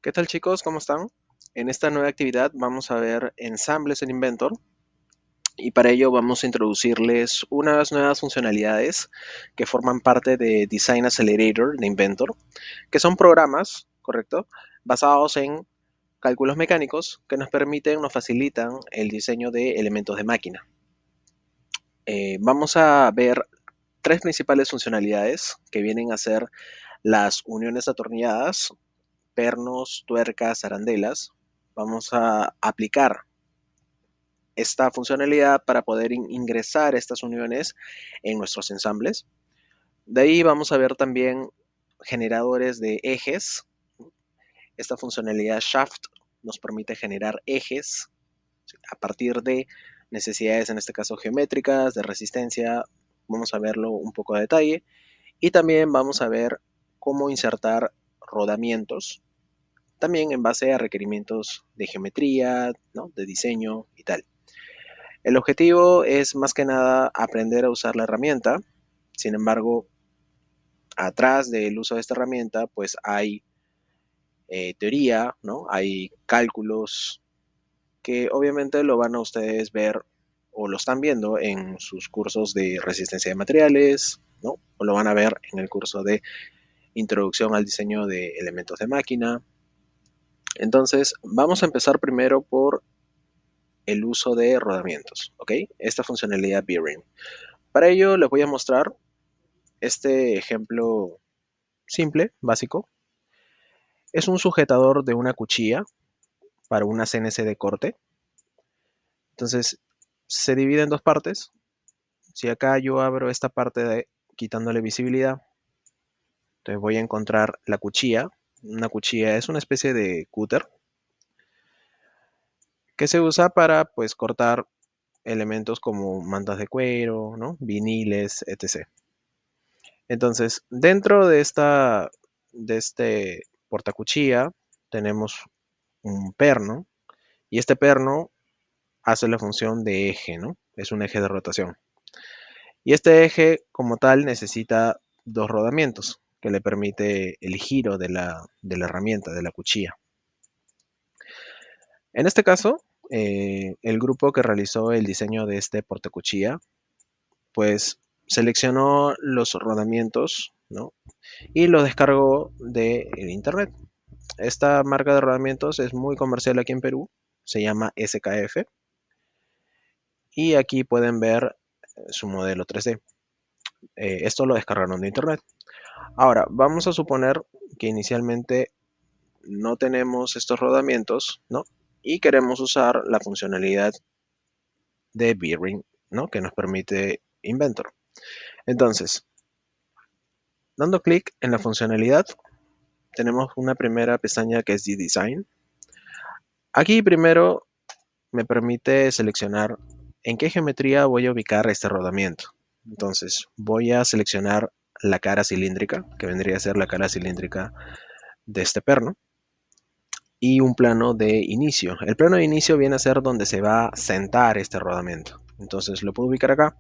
¿Qué tal chicos? ¿Cómo están? En esta nueva actividad vamos a ver ensambles en Inventor y para ello vamos a introducirles unas nuevas funcionalidades que forman parte de Design Accelerator de Inventor, que son programas, ¿correcto? Basados en cálculos mecánicos que nos facilitan el diseño de elementos de máquina. Vamos a ver tres principales funcionalidades que vienen a ser las uniones atornilladas, pernos, tuercas, arandelas. Vamos a aplicar esta funcionalidad para poder ingresar estas uniones en nuestros ensambles. De ahí vamos a ver también generadores de ejes. Esta funcionalidad Shaft nos permite generar ejes a partir de necesidades, en este caso geométricas, de resistencia. Vamos a verlo un poco a detalle. Y también vamos a ver cómo insertar rodamientos, también en base a requerimientos de geometría, ¿no? De diseño y tal. El objetivo es más que nada aprender a usar la herramienta. Sin embargo, atrás del uso de esta herramienta, pues hay teoría, ¿no? Hay cálculos que obviamente lo van a ustedes ver o lo están viendo en sus cursos de resistencia de materiales, ¿no? O lo van a ver en el curso de introducción al diseño de elementos de máquina. Entonces, vamos a empezar primero por el uso de rodamientos, ¿ok? Esta funcionalidad bearing. Para ello les voy a mostrar este ejemplo simple, básico. Es un sujetador de una cuchilla para una CNC de corte. Entonces, se divide en dos partes. Si acá yo abro esta parte quitándole visibilidad, entonces voy a encontrar la cuchilla. Una cuchilla es una especie de cúter que se usa para pues cortar elementos como mantas de cuero, ¿no? Viniles, etc. Entonces, dentro de este portacuchilla tenemos un perno y este perno hace la función de eje, ¿no? Es un eje de rotación. Y este eje como tal necesita dos rodamientos que le permite el giro de la herramienta, de la cuchilla. En este caso, el grupo que realizó el diseño de este portacuchilla, pues seleccionó los rodamientos, ¿no? Y los descargó de internet. Esta marca de rodamientos es muy comercial aquí en Perú, se llama SKF y aquí pueden ver su modelo 3D. Esto lo descargaron de internet. Ahora, vamos a suponer que inicialmente no tenemos estos rodamientos, ¿no? Y queremos usar la funcionalidad de bearing, ¿no? Que nos permite Inventor. Entonces, dando clic en la funcionalidad, tenemos una primera pestaña que es D-Design. Aquí primero me permite seleccionar en qué geometría voy a ubicar este rodamiento. Entonces, voy a seleccionar la cara cilíndrica, que vendría a ser la cara cilíndrica de este perno, y un plano de inicio. El plano de inicio viene a ser donde se va a sentar este rodamiento. Entonces lo puedo ubicar acá.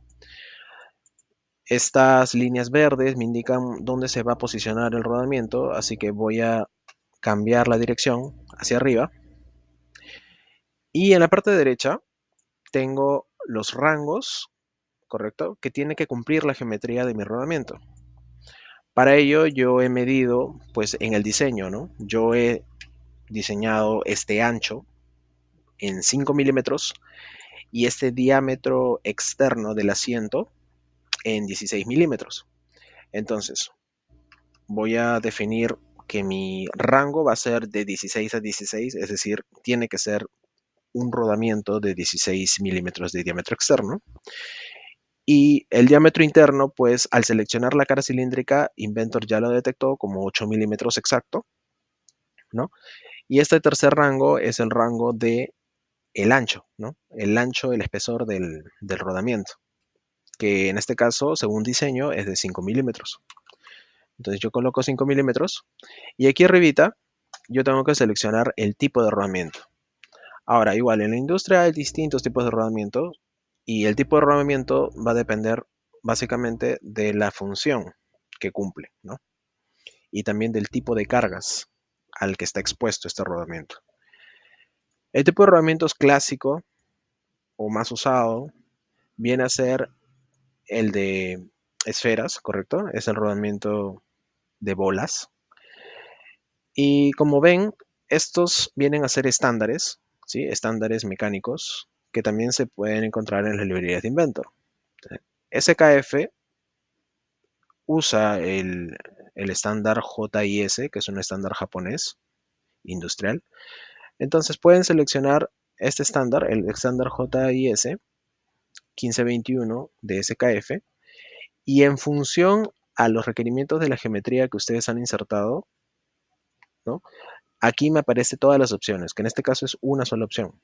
Estas líneas verdes me indican dónde se va a posicionar el rodamiento, así que voy a cambiar la dirección hacia arriba. Y en la parte derecha tengo los rangos, ¿correcto? Que tiene que cumplir la geometría de mi rodamiento. Para ello yo he medido, pues en el diseño, ¿no? Yo he diseñado este ancho en 5 milímetros y este diámetro externo del asiento en 16 milímetros. Entonces, voy a definir que mi rango va a ser de 16 a 16, es decir, tiene que ser un rodamiento de 16 milímetros de diámetro externo. Y el diámetro interno, pues al seleccionar la cara cilíndrica, Inventor ya lo detectó como 8 milímetros exacto, ¿no? Y este tercer rango es el rango de el ancho, ¿no? El ancho, el espesor del rodamiento, que en este caso, según diseño, es de 5 milímetros. Entonces yo coloco 5 milímetros y aquí arribita yo tengo que seleccionar el tipo de rodamiento. Ahora, igual, en la industria hay distintos tipos de rodamiento y el tipo de rodamiento va a depender básicamente de la función que cumple, ¿no? Y también del tipo de cargas. al que está expuesto este rodamiento. El tipo de rodamientos clásico o más usado viene a ser el de esferas, ¿correcto? Es el rodamiento de bolas. Y como ven, estos vienen a ser estándares, ¿sí? Estándares mecánicos que también se pueden encontrar en las librerías de Inventor. SKF usa el estándar JIS, que es un estándar japonés industrial. Entonces pueden seleccionar este estándar, el estándar JIS 1521 de SKF, y en función a los requerimientos de la geometría que ustedes han insertado, ¿no? Aquí me aparece todas las opciones, que en este caso es una sola opción.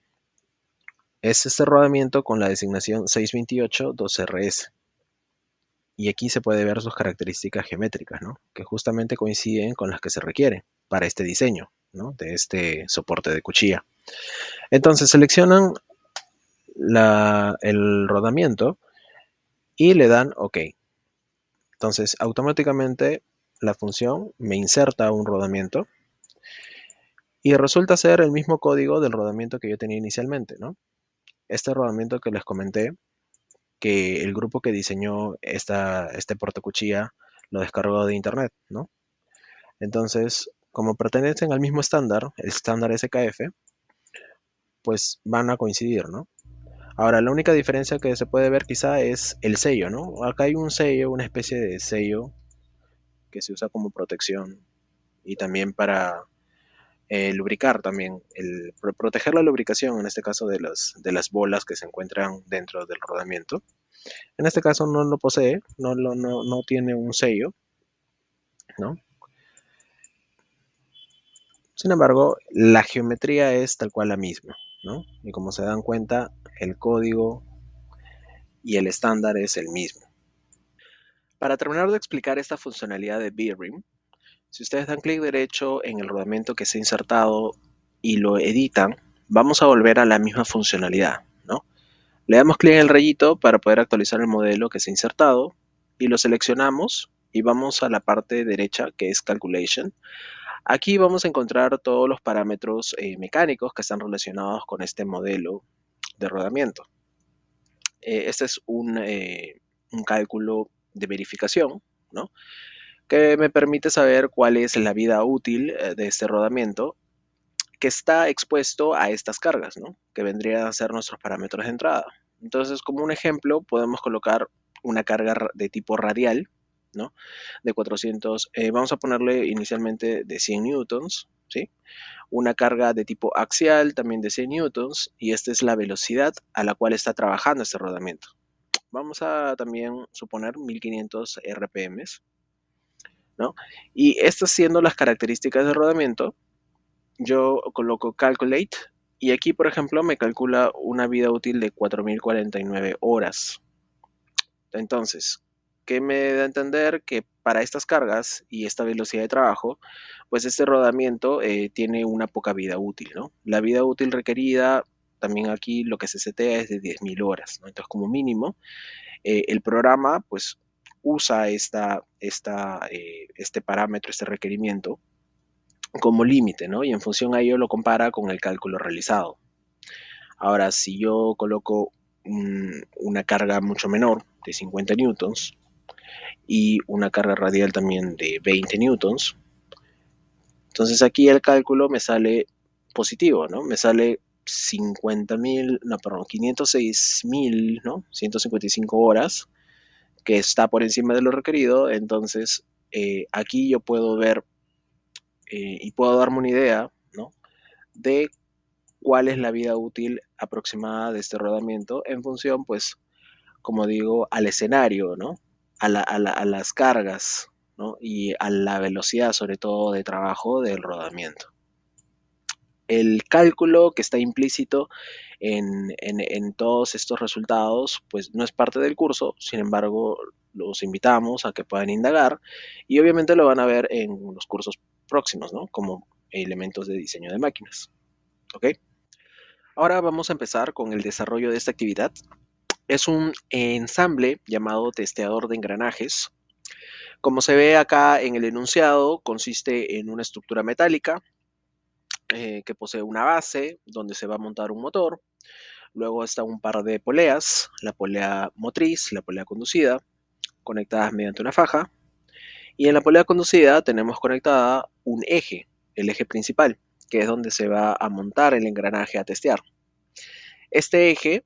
Es este rodamiento con la designación 628-2RS. Y aquí se puede ver sus características geométricas, ¿no? Que justamente coinciden con las que se requieren para este diseño, ¿no? De este soporte de cuchilla. Entonces seleccionan el rodamiento y le dan OK. Entonces automáticamente la función me inserta un rodamiento y resulta ser el mismo código del rodamiento que yo tenía inicialmente, ¿no? Este rodamiento que les comenté, que el grupo que diseñó este portacuchilla lo descargó de internet, ¿no? Entonces, como pertenecen al mismo estándar, el estándar SKF, pues van a coincidir, ¿no? Ahora, la única diferencia que se puede ver quizá es el sello, ¿no? Acá hay un sello, una especie de sello que se usa como protección y también para lubricar también, proteger la lubricación, en este caso de las bolas que se encuentran dentro del rodamiento. En este caso no lo posee, no tiene un sello, ¿no? Sin embargo, la geometría es tal cual la misma, ¿no? Y como se dan cuenta, el código y el estándar es el mismo. Para terminar de explicar esta funcionalidad de V-Rim, si ustedes dan clic derecho en el rodamiento que se ha insertado y lo editan, vamos a volver a la misma funcionalidad, ¿no? Le damos clic en el rayito para poder actualizar el modelo que se ha insertado y lo seleccionamos y vamos a la parte derecha que es Calculation. Aquí vamos a encontrar todos los parámetros mecánicos que están relacionados con este modelo de rodamiento. Este es un cálculo de verificación, ¿no? Que me permite saber cuál es la vida útil de este rodamiento que está expuesto a estas cargas, ¿no? Que vendrían a ser nuestros parámetros de entrada. Entonces, como un ejemplo, podemos colocar una carga de tipo radial, ¿no? De 400, vamos a ponerle inicialmente de 100 newtons, ¿sí? Una carga de tipo axial también de 100 newtons y esta es la velocidad a la cual está trabajando este rodamiento. Vamos a también suponer 1500 RPM, ¿no? Y estas siendo las características del rodamiento, yo coloco Calculate y aquí, por ejemplo, me calcula una vida útil de 4049 horas. Entonces, ¿qué me da a entender? Que para estas cargas y esta velocidad de trabajo, pues este rodamiento tiene una poca vida útil, ¿no? La vida útil requerida, también aquí lo que se setea es de 10.000 horas, ¿no? Entonces, como mínimo, el programa, pues, usa este parámetro, este requerimiento, como límite, ¿no? Y en función a ello lo compara con el cálculo realizado. Ahora, si yo coloco una carga mucho menor, de 50 newtons, y una carga radial también de 20 newtons, entonces aquí el cálculo me sale positivo, ¿no? Me sale 50.000, no, perdón, 506.000, ¿no? 155 horas, que está por encima de lo requerido. Entonces, aquí yo puedo ver y puedo darme una idea, ¿no? De cuál es la vida útil aproximada de este rodamiento en función, pues, como digo, al escenario, ¿no? A las cargas, ¿no? Y a la velocidad, sobre todo, de trabajo del rodamiento. El cálculo que está implícito en todos estos resultados, pues no es parte del curso, sin embargo, los invitamos a que puedan indagar y obviamente lo van a ver en los cursos próximos, ¿no? Como elementos de diseño de máquinas, ¿ok? Ahora vamos a empezar con el desarrollo de esta actividad. Es un ensamble llamado testeador de engranajes. Como se ve acá en el enunciado, consiste en una estructura metálica que posee una base donde se va a montar un motor. Luego está un par de poleas, la polea motriz, la polea conducida, conectadas mediante una faja. Y en la polea conducida tenemos conectada un eje, el eje principal, que es donde se va a montar el engranaje a testear. Este eje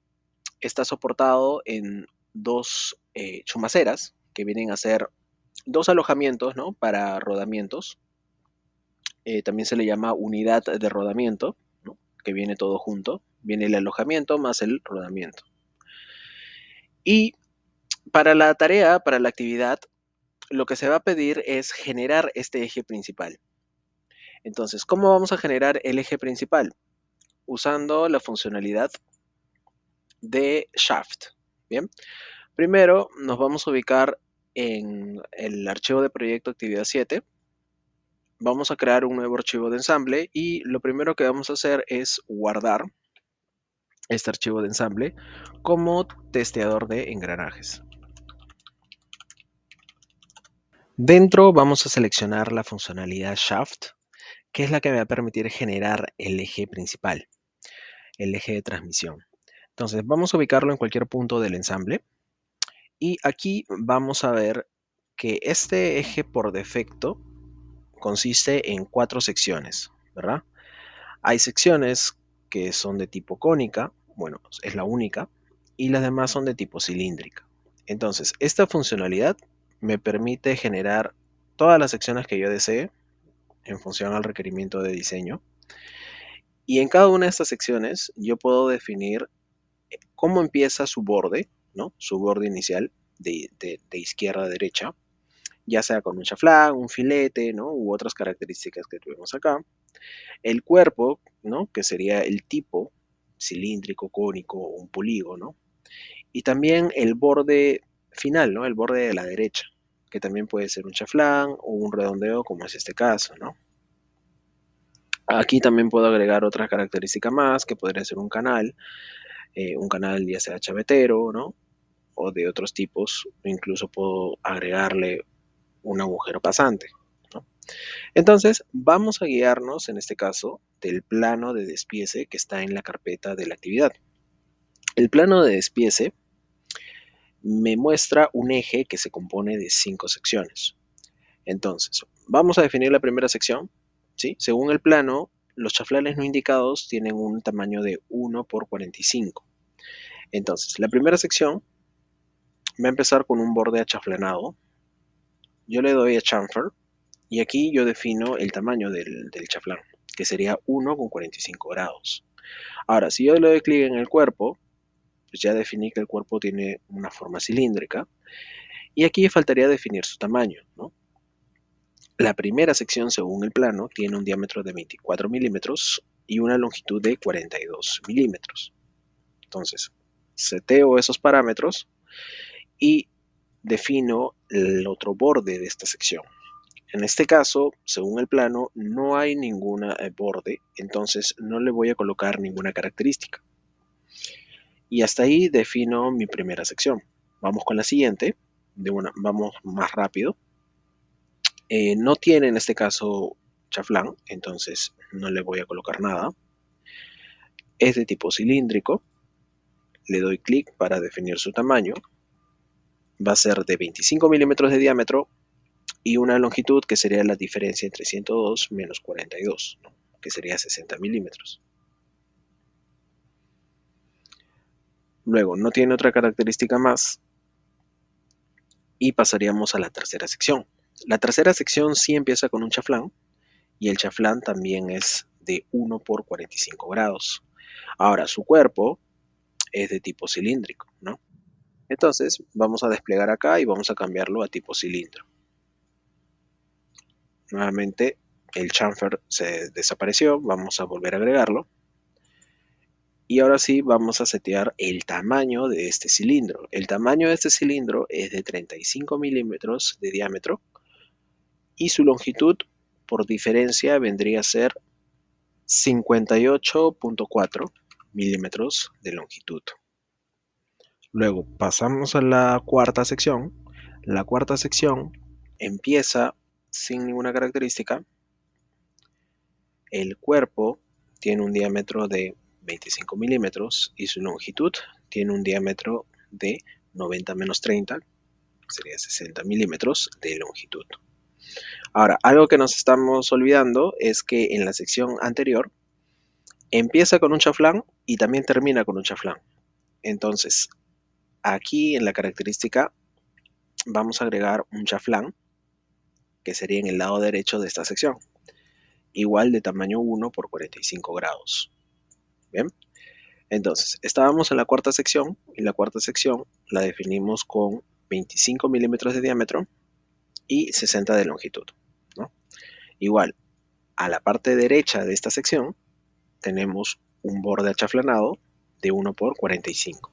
está soportado en dos chumaceras, que vienen a ser dos alojamientos, ¿no?, para rodamientos. También se le llama unidad de rodamiento, ¿no?, que viene todo junto. Viene el alojamiento más el rodamiento. Y para la tarea, para la actividad, lo que se va a pedir es generar este eje principal. Entonces, ¿cómo vamos a generar el eje principal? Usando la funcionalidad de Shaft. Bien, primero nos vamos a ubicar en el archivo de proyecto actividad 7. Vamos a crear un nuevo archivo de ensamble y lo primero que vamos a hacer es guardar este archivo de ensamble como testeador de engranajes. Dentro vamos a seleccionar la funcionalidad Shaft, que es la que me va a permitir generar el eje principal, el eje de transmisión. Entonces vamos a ubicarlo en cualquier punto del ensamble y aquí vamos a ver que este eje por defecto consiste en 4 secciones, ¿verdad? Hay secciones que son de tipo cónica, bueno, es la única, y las demás son de tipo cilíndrica. Entonces, esta funcionalidad me permite generar todas las secciones que yo desee en función al requerimiento de diseño. Y en cada una de estas secciones yo puedo definir cómo empieza su borde, ¿no?, su borde inicial de izquierda a derecha, ya sea con un chaflán, un filete, ¿no?, u otras características que tuvimos acá. El cuerpo, ¿no?, que sería el tipo cilíndrico, cónico o un polígono. Y también el borde final, ¿no?, el borde de la derecha, que también puede ser un chaflán o un redondeo, como es este caso, ¿no? Aquí también puedo agregar otra característica más, que podría ser un canal ya sea chavetero, ¿no?, o de otros tipos. Incluso puedo agregarle un agujero pasante, ¿no? Entonces, vamos a guiarnos, en este caso, del plano de despiece que está en la carpeta de la actividad. El plano de despiece me muestra un eje que se compone de 5 secciones. Entonces, vamos a definir la primera sección, ¿sí? Según el plano, los chaflanes no indicados tienen un tamaño de 1 por 45. Entonces, la primera sección va a empezar con un borde achaflanado. Yo le doy a chamfer y aquí yo defino el tamaño del chaflán, que sería 1 con 45 grados. Ahora, si yo le doy clic en el cuerpo, pues ya definí que el cuerpo tiene una forma cilíndrica y aquí faltaría definir su tamaño, ¿no? La primera sección, según el plano, tiene un diámetro de 24 milímetros y una longitud de 42 milímetros. Entonces, seteo esos parámetros y defino el otro borde de esta sección. En este caso, según el plano, no hay ningún borde, entonces no le voy a colocar ninguna característica. Y hasta ahí defino mi primera sección. Vamos con la siguiente, vamos más rápido. No tiene en este caso chaflán, entonces no le voy a colocar nada. Es de tipo cilíndrico. Le doy clic para definir su tamaño. Va a ser de 25 milímetros de diámetro y una longitud que sería la diferencia entre 102 menos 42, ¿no?, que sería 60 milímetros. Luego, no tiene otra característica más y pasaríamos a la tercera sección. La tercera sección sí empieza con un chaflán y el chaflán también es de 1 por 45 grados. Ahora, su cuerpo es de tipo cilíndrico, ¿no? Entonces, vamos a desplegar acá y vamos a cambiarlo a tipo cilindro. Nuevamente, el chamfer se desapareció, vamos a volver a agregarlo. Y ahora sí vamos a setear el tamaño de este cilindro. El tamaño de este cilindro es de 35 milímetros de diámetro y su longitud por diferencia vendría a ser 58.4 milímetros de longitud. Luego pasamos a la cuarta sección. La cuarta sección empieza sin ninguna característica El cuerpo tiene un diámetro de 25 milímetros y su longitud tiene un diámetro de 90 menos 30, sería 60 milímetros de longitud. Ahora, algo que nos estamos olvidando es que en la sección anterior empieza con un chaflán y también termina con un chaflán. Entonces, aquí en la característica vamos a agregar un chaflán que sería en el lado derecho de esta sección, igual de tamaño 1 por 45 grados. Bien, entonces estábamos en la cuarta sección y la cuarta sección la definimos con 25 milímetros de diámetro y 60 de longitud, ¿no? Igual, a la parte derecha de esta sección tenemos un borde achaflanado de 1 por 45.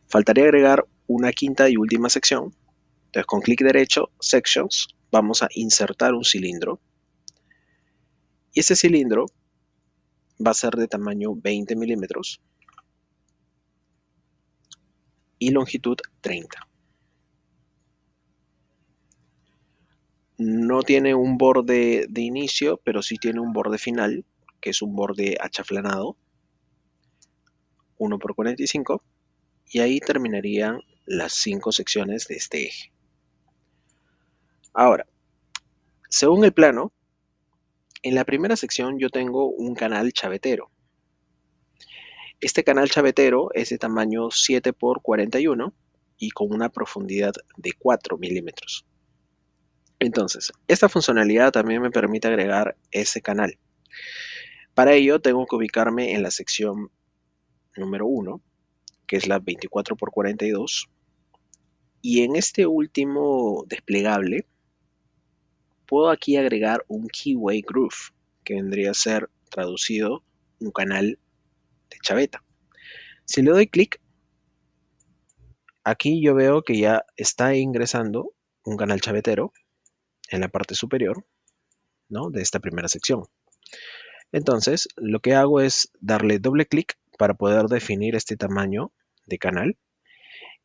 Faltaría agregar una quinta y última sección. Entonces con clic derecho, Sections, vamos a insertar un cilindro. Y ese cilindro va a ser de tamaño 20 milímetros y longitud 30. No tiene un borde de inicio, pero sí tiene un borde final, que es un borde achaflanado, 1 por 45, y ahí terminarían las 5 secciones de este eje. Ahora, según el plano, en la primera sección yo tengo un canal chavetero. Este canal chavetero es de tamaño 7 por 41 y con una profundidad de 4 milímetros. Entonces, esta funcionalidad también me permite agregar ese canal. Para ello tengo que ubicarme en la sección número 1, que es la 24 por 42, y en este último desplegable puedo aquí agregar un keyway groove, que vendría a ser traducido un canal de chaveta. Si le doy clic, aquí yo veo que ya está ingresando un canal chavetero en la parte superior, ¿no?, de esta primera sección. Entonces, lo que hago es darle doble clic para poder definir este tamaño de canal.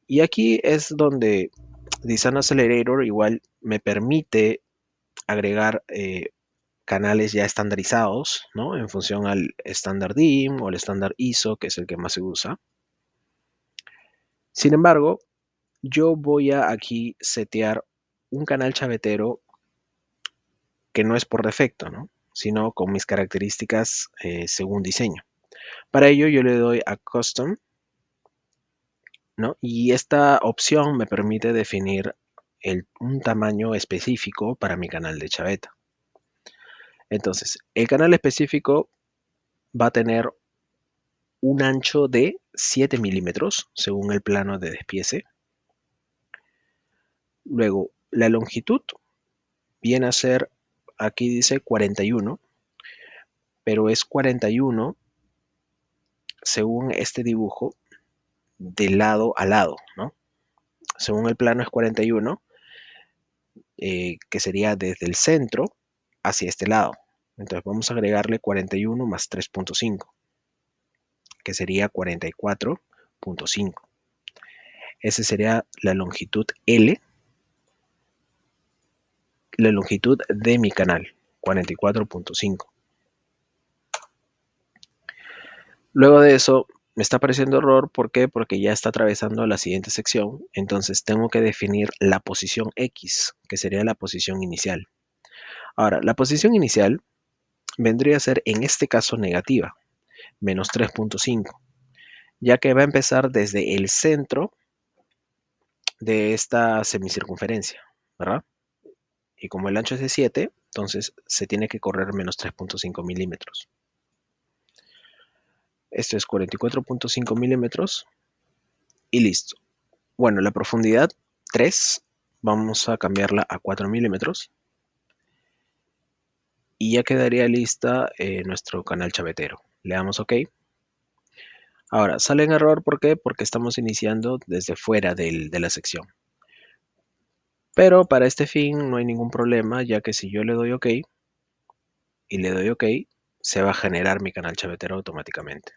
Y aquí es donde Design Accelerator igual me permite agregar canales ya estandarizados, ¿no?, en función al estándar DIM o el estándar ISO, que es el que más se usa. Sin embargo, yo voy a aquí setear un canal chavetero que no es por defecto, ¿no?, sino con mis características según diseño. Para ello yo le doy a Custom, ¿no?, y esta opción me permite definir un tamaño específico para mi canal de chaveta. Entonces, el canal específico va a tener un ancho de 7 milímetros según el plano de despiece. Luego, la longitud viene a ser, aquí dice 41, pero es 41 según este dibujo de lado a lado, ¿no? Según el plano es 41, que sería desde el centro hacia este lado. Entonces vamos a agregarle 41 más 3.5, que sería 44.5. Esa sería la longitud L, la longitud de mi canal, 44.5. Luego de eso, me está apareciendo error. ¿Por qué? Porque ya está atravesando la siguiente sección. Entonces tengo que definir la posición X, que sería la posición inicial. Ahora, la posición inicial vendría a ser en este caso negativa, menos 3.5, ya que va a empezar desde el centro de esta semicircunferencia, ¿verdad? Y como el ancho es de 7, entonces se tiene que correr menos 3.5 milímetros. Esto es 44.5 milímetros y listo. Bueno, la profundidad 3, vamos a cambiarla a 4 milímetros y ya quedaría lista nuestro canal chavetero. Le damos OK. Ahora, sale en error, ¿por qué? Porque estamos iniciando desde fuera de la sección. Pero para este fin no hay ningún problema, ya que si yo le doy OK y le doy OK, se va a generar mi canal chavetero automáticamente.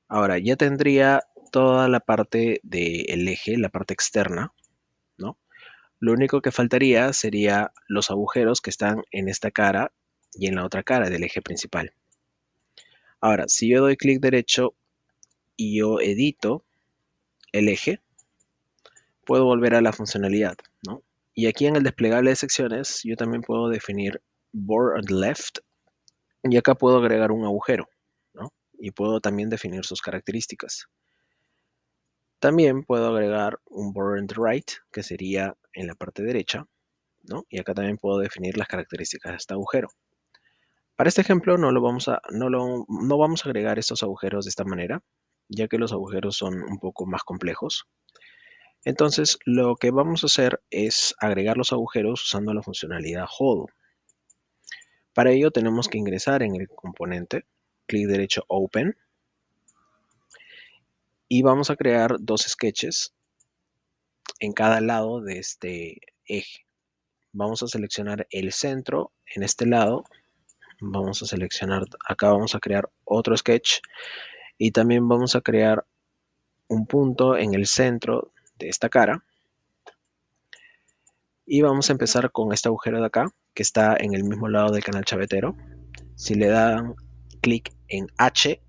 Ahora, ya tendría toda la parte del eje, la parte externa, ¿no? Lo único que faltaría sería los agujeros que están en esta cara y en la otra cara del eje principal. Ahora, si yo doy clic derecho y yo edito el eje, puedo volver a la funcionalidad, ¿no? Y aquí en el desplegable de secciones, yo también puedo definir Board on the Left, y acá puedo agregar un agujero, ¿no? Y puedo también definir sus características. También puedo agregar un Board on the Right, que sería en la parte derecha, ¿no? Y acá también puedo definir las características de este agujero. Para este ejemplo no vamos a agregar estos agujeros de esta manera, ya que los agujeros son un poco más complejos. Entonces, lo que vamos a hacer es agregar los agujeros usando la funcionalidad Hole. Para ello tenemos que ingresar en el componente, clic derecho Open, y vamos a crear dos sketches en cada lado de este eje. Vamos a seleccionar el centro en este lado, vamos a seleccionar, acá vamos a crear otro sketch y también vamos a crear un punto en el centro de esta cara. Y vamos a empezar con este agujero de acá, que está en el mismo lado del canal chavetero. Si le dan clic en H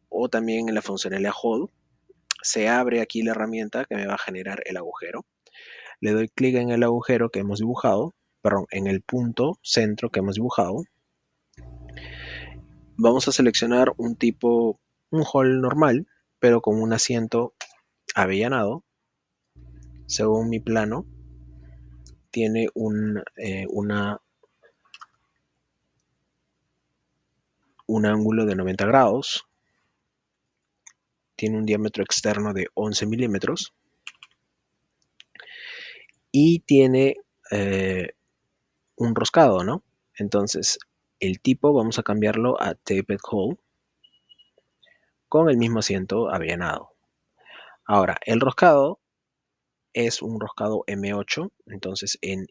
o también en la funcionalidad Hold, se abre aquí la herramienta que me va a generar el agujero. Le doy clic en el agujero que hemos dibujado, perdón, en el punto centro que hemos dibujado. Vamos a seleccionar un hole normal, pero con un asiento avellanado. Según mi plano, tiene un ángulo de 90 grados, tiene un diámetro externo de 11 milímetros y tiene un roscado, ¿no? Entonces, el tipo vamos a cambiarlo a Taped Hole con el mismo asiento avellanado. Ahora, el roscado es un roscado M8, entonces en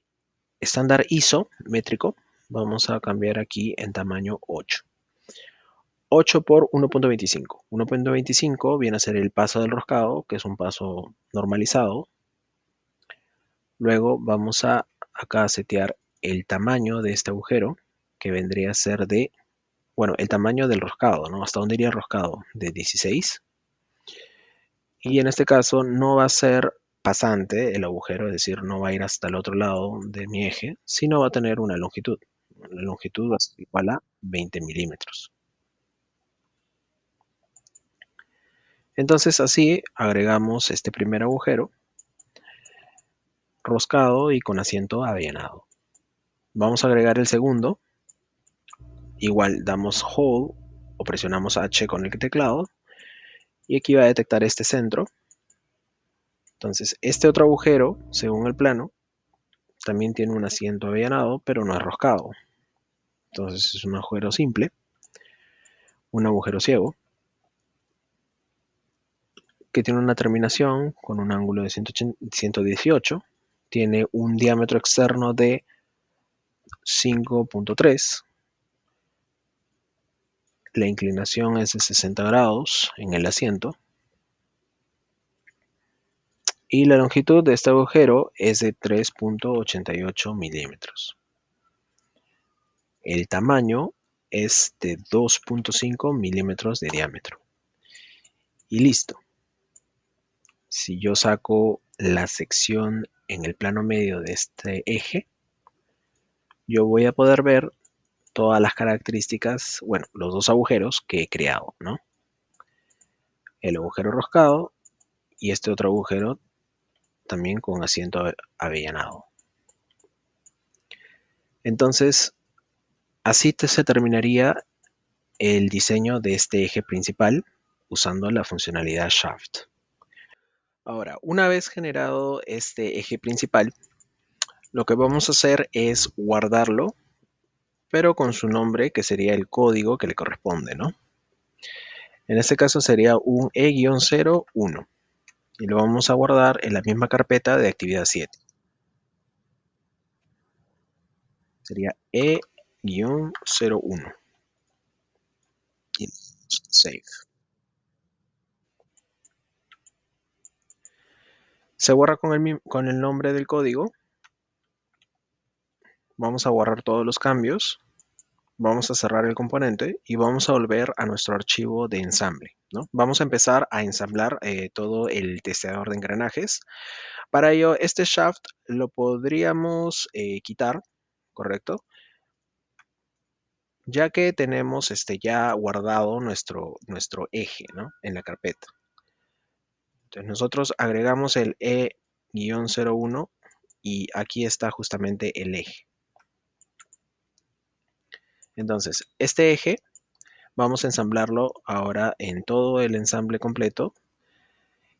estándar ISO métrico vamos a cambiar aquí en tamaño 8. 8 por 1.25. 1.25 viene a ser el paso del roscado, que es un paso normalizado. Luego vamos a acá setear el tamaño de este agujero, que vendría a ser de, bueno, el tamaño del roscado, ¿no? ¿Hasta dónde iría el roscado? De 16. Y en este caso no va a ser pasante el agujero, es decir, no va a ir hasta el otro lado de mi eje, sino va a tener una longitud. La longitud va a ser igual a 20 milímetros. Entonces así agregamos este primer agujero roscado y con asiento avellanado. Vamos a agregar el segundo. Igual damos Hold o presionamos H con el teclado y aquí va a detectar este centro. Entonces este otro agujero, según el plano, también tiene un asiento avellanado, pero no es roscado. Entonces es un agujero simple, un agujero ciego, que tiene una terminación con un ángulo de 118, tiene un diámetro externo de 5.3, la inclinación es de 60 grados en el asiento, y la longitud de este agujero es de 3.88 milímetros. El tamaño es de 2.5 milímetros de diámetro. Y listo. Si yo saco la sección en el plano medio de este eje, yo voy a poder ver todas las características, bueno, los dos agujeros que he creado, ¿no? El agujero roscado y este otro agujero también con asiento avellanado. Entonces, así se terminaría el diseño de este eje principal usando la funcionalidad Shaft. Ahora, una vez generado este eje principal, lo que vamos a hacer es guardarlo, pero con su nombre, que sería el código que le corresponde, ¿no? En este caso sería un E-01 y lo vamos a guardar en la misma carpeta de actividad 7. Sería E-01 y save. Se borra con el nombre del código Vamos a borrar todos los cambios. Vamos a cerrar el componente y vamos a volver a nuestro archivo de ensamble, ¿no? Vamos a empezar a ensamblar todo el testeador de engranajes. Para ello, este shaft lo podríamos quitar, ¿correcto? Ya que tenemos ya guardado nuestro eje, ¿no? En la carpeta. Entonces nosotros agregamos el E-01 y aquí está justamente el eje. Entonces, este eje vamos a ensamblarlo ahora en todo el ensamble completo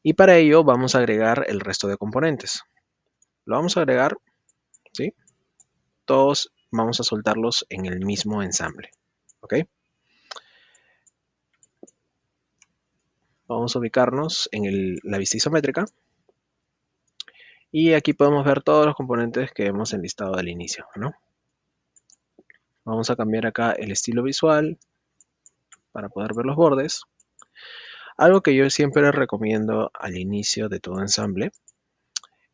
y para ello vamos a agregar el resto de componentes. Lo vamos a agregar, ¿sí? Todos vamos a soltarlos en el mismo ensamble, ¿ok? Vamos a ubicarnos en la vista isométrica y aquí podemos ver todos los componentes que hemos enlistado al inicio, ¿no? Vamos a cambiar acá el estilo visual para poder ver los bordes. Algo que yo siempre recomiendo al inicio de todo ensamble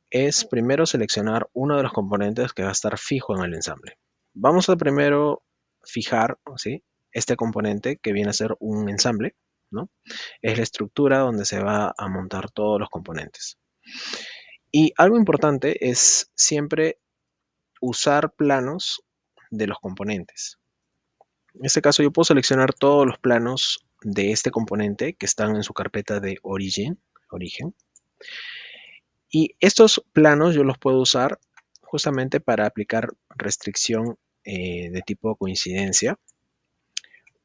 es primero seleccionar uno de los componentes que va a estar fijo en el ensamble. Vamos a primero fijar, ¿sí?, este componente que viene a ser un ensamble, ¿no? Es la estructura donde se va a montar todos los componentes. Y algo importante es siempre usar planos de los componentes. En este caso yo puedo seleccionar todos los planos de este componente que están en su carpeta de origen. Y estos planos yo los puedo usar justamente para aplicar restricción de tipo coincidencia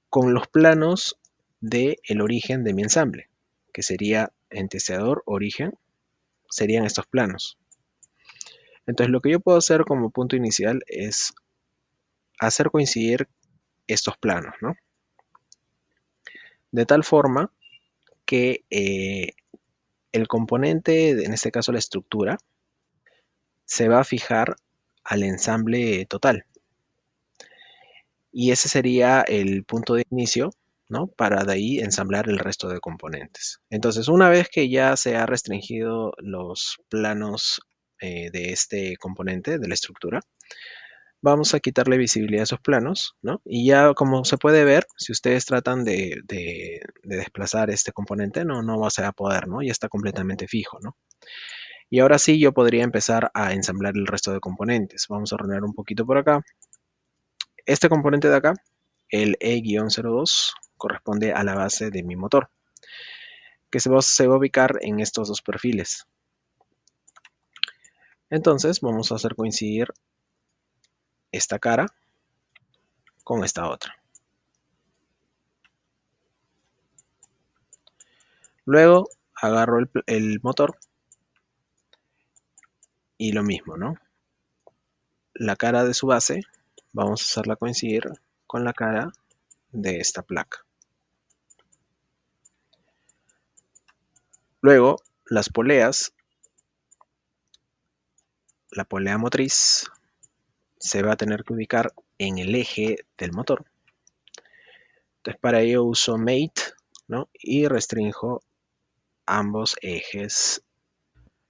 con los planos del origen de mi ensamble, que sería en testeador origen, serían estos planos. Entonces lo que yo puedo hacer como punto inicial es hacer coincidir estos planos, ¿no? De tal forma que el componente, en este caso la estructura, se va a fijar al ensamble total. Y ese sería el punto de inicio, ¿no? Para de ahí ensamblar el resto de componentes. Entonces, una vez que ya se ha restringido los planos de este componente, de la estructura, vamos a quitarle visibilidad a esos planos, ¿no? Y ya como se puede ver, si ustedes tratan de desplazar este componente, no va a poder, ¿no? Ya está completamente fijo, ¿no? Y ahora sí yo podría empezar a ensamblar el resto de componentes. Vamos a ordenar un poquito por acá. Este componente de acá, el E-02, corresponde a la base de mi motor, que se va a ubicar en estos dos perfiles. Entonces vamos a hacer coincidir esta cara con esta otra. Luego agarro el motor y lo mismo, ¿no? La cara de su base vamos a hacerla coincidir con la cara de esta placa. Luego las poleas, la polea motriz se va a tener que ubicar en el eje del motor. Entonces para ello uso Mate, ¿no? Y restringo ambos ejes.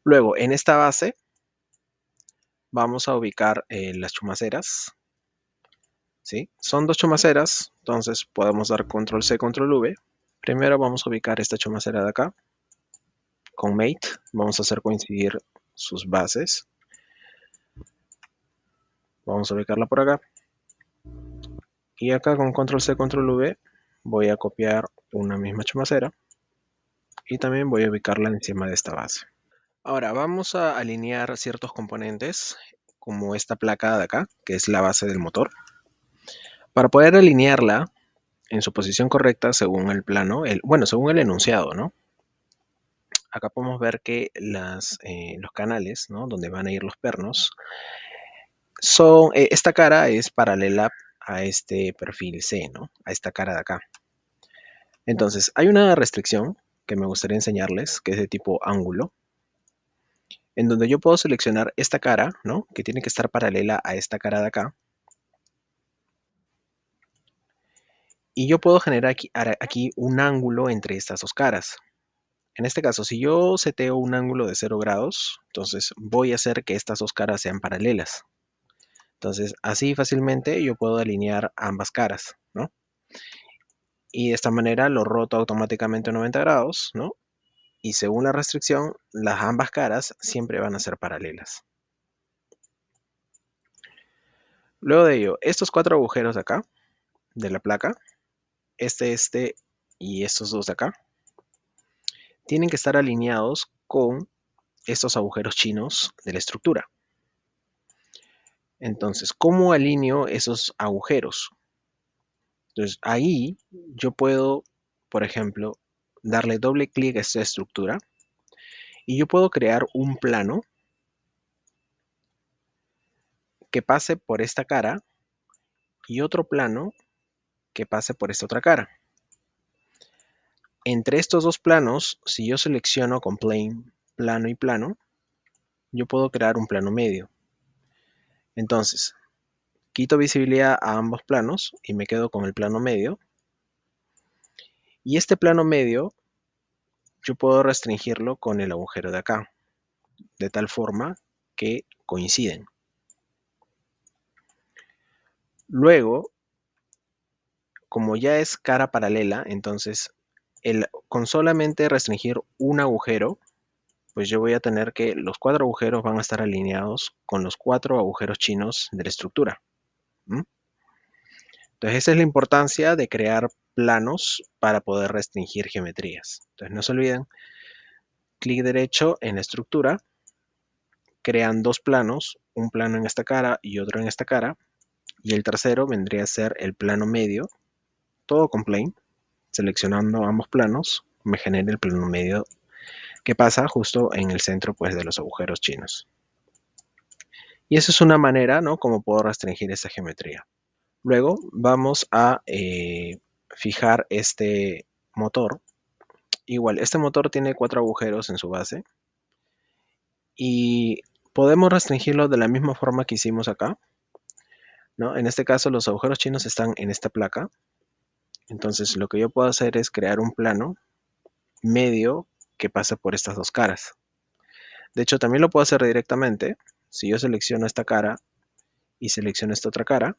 Luego en esta base vamos a ubicar las chumaceras, ¿sí? Son dos chumaceras, entonces podemos dar control C, control V. Primero vamos a ubicar esta chumacera de acá con Mate. Vamos a hacer coincidir sus bases. Vamos a ubicarla por acá. Y acá con control C, control V voy a copiar una misma chumacera y también voy a ubicarla encima de esta base. Ahora vamos a alinear ciertos componentes como esta placa de acá, que es la base del motor. Para poder alinearla en su posición correcta según el plano, bueno, según el enunciado, ¿no? Acá podemos ver que los canales, ¿no?, donde van a ir los pernos, esta cara es paralela a este perfil C, ¿no? A esta cara de acá. Entonces, hay una restricción que me gustaría enseñarles, que es de tipo ángulo, en donde yo puedo seleccionar esta cara, ¿no?, que tiene que estar paralela a esta cara de acá. Y yo puedo generar aquí un ángulo entre estas dos caras. En este caso, si yo seteo un ángulo de 0 grados, entonces voy a hacer que estas dos caras sean paralelas. Entonces, así fácilmente yo puedo alinear ambas caras, ¿no? Y de esta manera lo roto automáticamente a 90 grados, ¿no? Y según la restricción, las ambas caras siempre van a ser paralelas. Luego de ello, estos 4 agujeros de acá, de la placa, este y estos dos de acá, tienen que estar alineados con estos agujeros chinos de la estructura. Entonces, ¿cómo alineo esos agujeros? Entonces, ahí yo puedo, por ejemplo, darle doble clic a esta estructura y yo puedo crear un plano que pase por esta cara y otro plano que pase por esta otra cara. Entre estos dos planos, si yo selecciono con plane, plano y plano, yo puedo crear un plano medio. Entonces, quito visibilidad a ambos planos y me quedo con el plano medio. Y este plano medio, yo puedo restringirlo con el agujero de acá, de tal forma que coinciden. Luego, como ya es cara paralela, entonces con solamente restringir un agujero, pues yo voy a tener que los 4 agujeros van a estar alineados con los 4 agujeros chinos de la estructura. ¿Mm? Entonces esa es la importancia de crear planos para poder restringir geometrías. Entonces no se olviden, clic derecho en la estructura, crean dos planos, un plano en esta cara y otro en esta cara, y el tercero vendría a ser el plano medio, todo con plane, seleccionando ambos planos, me genera el plano medio que pasa justo en el centro pues, de los agujeros chinos. Y esa es una manera, ¿no? Como puedo restringir esa geometría. Luego vamos a fijar este motor. Igual, este motor tiene 4 agujeros en su base y podemos restringirlo de la misma forma que hicimos acá, ¿no? En este caso los agujeros chinos están en esta placa, entonces lo que yo puedo hacer es crear un plano medio que pase por estas dos caras. De hecho, también lo puedo hacer directamente. Si yo selecciono esta cara y selecciono esta otra cara,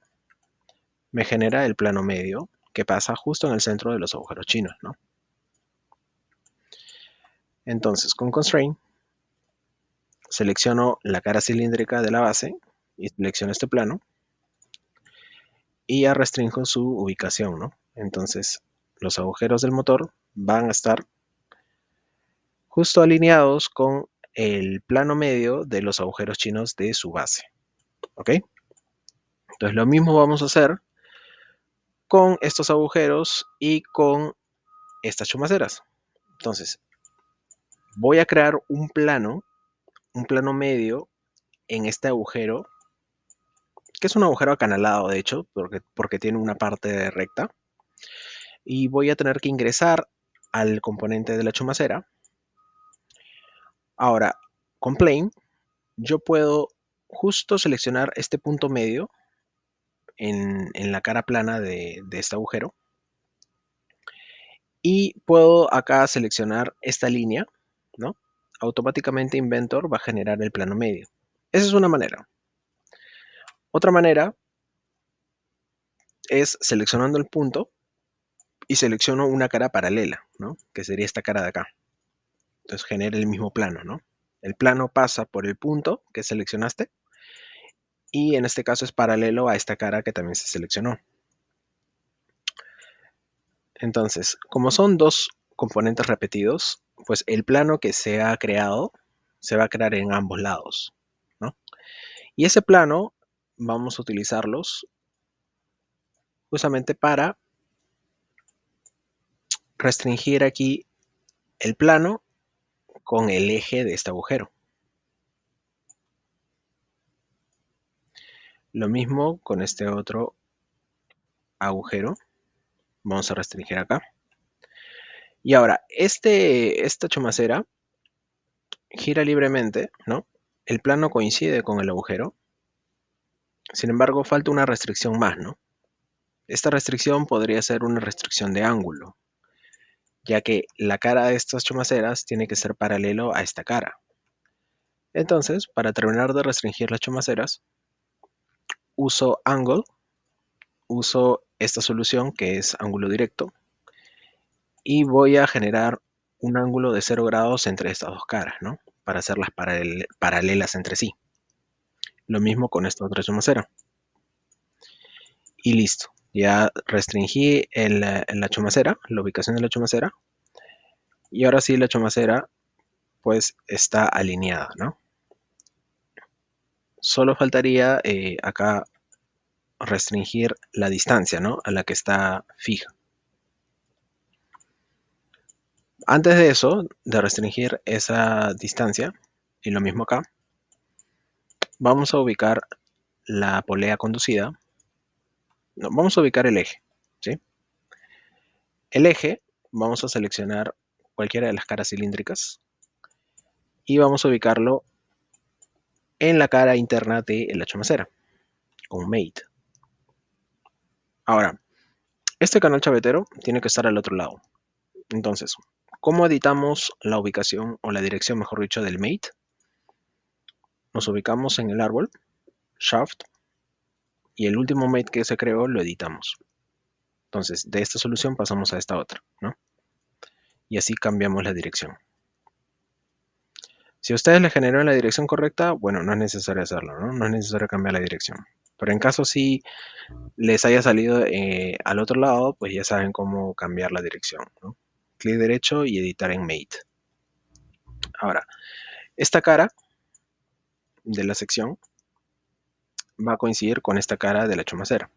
me genera el plano medio que pasa justo en el centro de los agujeros chinos, ¿no? Entonces, con Constraint, selecciono la cara cilíndrica de la base y selecciono este plano y ya restringo su ubicación, ¿no? Entonces, los agujeros del motor van a estar justo alineados con el plano medio de los agujeros chinos de su base, ¿ok? Entonces, lo mismo vamos a hacer con estos agujeros y con estas chumaceras. Entonces, voy a crear un plano medio en este agujero, que es un agujero acanalado de hecho, porque tiene una parte recta, y voy a tener que ingresar al componente de la chumacera. Ahora, con plane, yo puedo justo seleccionar este punto medio en la cara plana de este agujero, y puedo acá seleccionar esta línea, ¿no? Automáticamente Inventor va a generar el plano medio. Esa es una manera. Otra manera es seleccionando el punto y selecciono una cara paralela, ¿no? Que sería esta cara de acá. Entonces genera el mismo plano, ¿no? El plano pasa por el punto que seleccionaste y en este caso es paralelo a esta cara que también se seleccionó. Entonces, como son dos componentes repetidos, pues el plano que se ha creado se va a crear en ambos lados, ¿no? Y ese plano vamos a utilizarlos justamente para restringir aquí el plano con el eje de este agujero. Lo mismo con este otro agujero. Vamos a restringir acá. Y ahora, esta chumacera gira libremente, ¿no? El plano coincide con el agujero. Sin embargo, falta una restricción más, ¿no? Esta restricción podría ser una restricción de ángulo, ya que la cara de estas chumaceras tiene que ser paralelo a esta cara. Entonces, para terminar de restringir las chumaceras, uso angle, uso esta solución que es ángulo directo y voy a generar un ángulo de 0 grados entre estas dos caras, ¿no? Para hacerlas paralelas entre sí. Lo mismo con esta otra chumacera. Y listo. Ya restringí la chumacera, la ubicación de la chumacera. Y ahora sí la chumacera pues está alineada, ¿no? Solo faltaría acá restringir la distancia, ¿no? A la que está fija. Antes de eso, de restringir esa distancia, y lo mismo acá, vamos a ubicar la polea conducida. No, vamos a ubicar el eje, ¿sí? El eje, vamos a seleccionar cualquiera de las caras cilíndricas y vamos a ubicarlo en la cara interna de la chomacera, con Mate. Ahora, este canal chavetero tiene que estar al otro lado. Entonces, ¿cómo editamos la ubicación o la dirección, mejor dicho, del Mate? Nos ubicamos en el árbol, Shaft, y el último Mate que se creó lo editamos. Entonces, de esta solución pasamos a esta otra, ¿no? Y así cambiamos la dirección. Si a ustedes les generó la dirección correcta, bueno, no es necesario hacerlo, ¿no? No es necesario cambiar la dirección. Pero en caso si les haya salido al otro lado, pues ya saben cómo cambiar la dirección, ¿no? Clic derecho y editar en Mate. Ahora, esta cara de la sección va a coincidir con esta cara de la chumacera.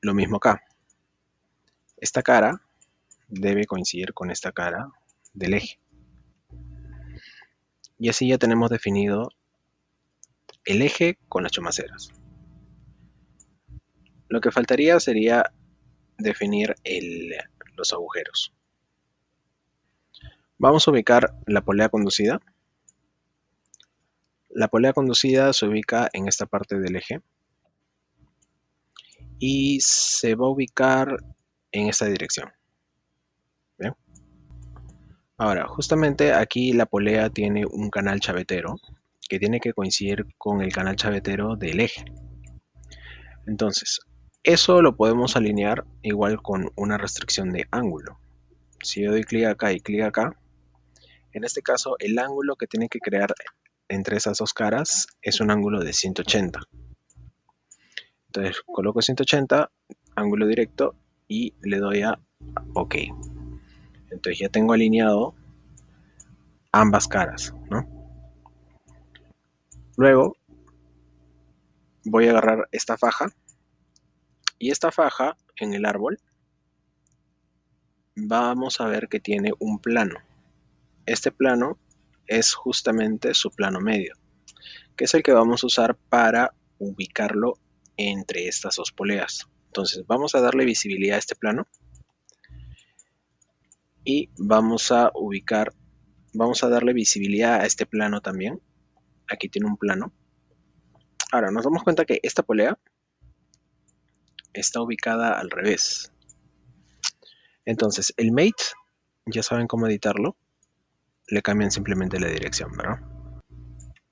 Lo mismo acá. Esta cara debe coincidir con esta cara del eje. Y así ya tenemos definido el eje con las chumaceras. Lo que faltaría sería definir los agujeros. Vamos a ubicar la polea conducida. La polea conducida se ubica en esta parte del eje y se va a ubicar en esta dirección. ¿Bien? Ahora, justamente aquí la polea tiene un canal chavetero que tiene que coincidir con el canal chavetero del eje. Entonces, eso lo podemos alinear igual con una restricción de ángulo. Si yo doy clic acá y clic acá, en este caso el ángulo que tiene que crear entre esas dos caras es un ángulo de 180. Entonces coloco 180, ángulo directo y le doy a OK. Entonces ya tengo alineado ambas caras, ¿no? Luego voy a agarrar esta faja y esta faja en el árbol vamos a ver que tiene un plano. Este plano es justamente su plano medio, que es el que vamos a usar para ubicarlo entre estas dos poleas. Entonces vamos a darle visibilidad a este plano y vamos a darle visibilidad a este plano también. Aquí tiene un plano. Ahora nos damos cuenta que esta polea está ubicada al revés. Entonces el mate, ya saben cómo editarlo, le cambian simplemente la dirección, ¿verdad?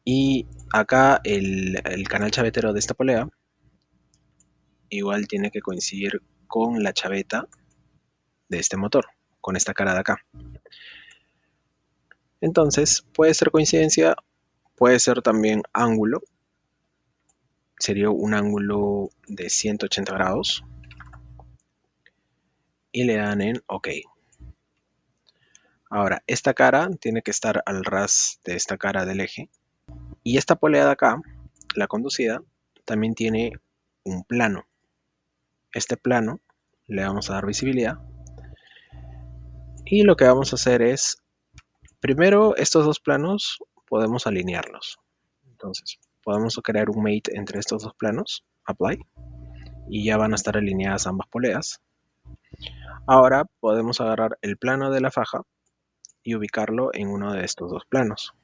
Y acá el canal chavetero de esta polea igual tiene que coincidir con la chaveta de este motor, con esta cara de acá. Entonces puede ser coincidencia, puede ser también ángulo, sería un ángulo de 180 grados y le dan en OK. Ahora, esta cara tiene que estar al ras de esta cara del eje y esta polea de acá, la conducida, también tiene un plano. Este plano le vamos a dar visibilidad y lo que vamos a hacer es, primero estos dos planos podemos alinearlos. Entonces, podemos crear un mate entre estos dos planos, apply, y ya van a estar alineadas ambas poleas. Ahora podemos agarrar el plano de la faja y ubicarlo en uno de estos dos planos.